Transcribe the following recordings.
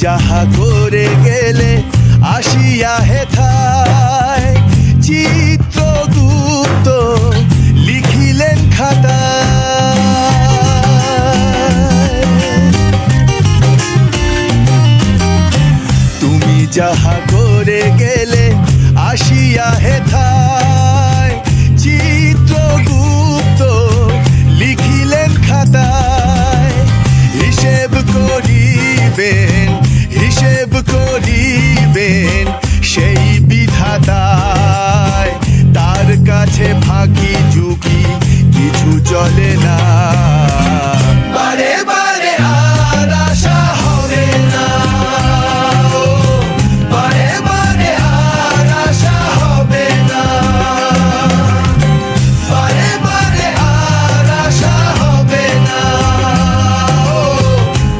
যাহা করে গেলে আসিয়া হেথায় চিত্রগুপ্ত লিখিলেন খাতায়। তুমি যাহা করে গেলে আসিয়া হেথায় চিত্রগুপ্ত লিখিলেন খাতায়। হিসেব করিবেন সেই বিধাতায়, তার কাছে ফাঁকি ঝুঁকি কিছু চলে না। বারে বারে আর আশা হবে না, বারে বারে আর আশা হবে না, বারে বারে আর আশা হবে না,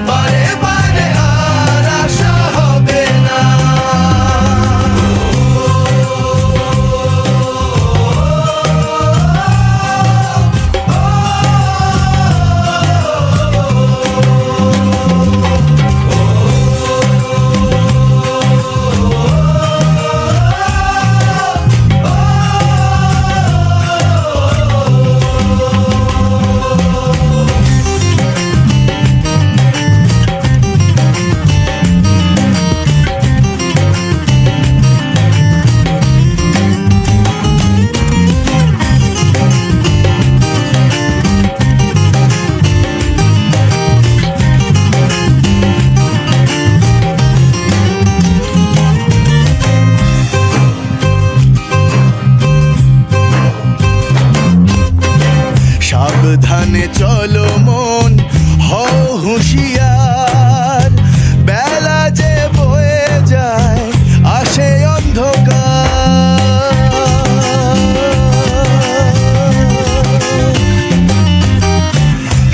বারে বারে আর আশা হবে না। সাবধানে চলো মন, হও হুঁশিয়ার, বেলা যে বয়ে যায় আসে অন্ধকার।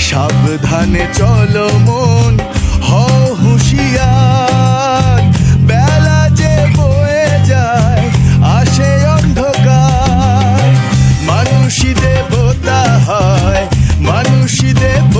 সাবধানে চলো মন, হও হুঁশিয়ার, বেলা যে বয়ে যায় আসে অন্ধকার। মানুষই দেবতা হয়, মানুষই দেব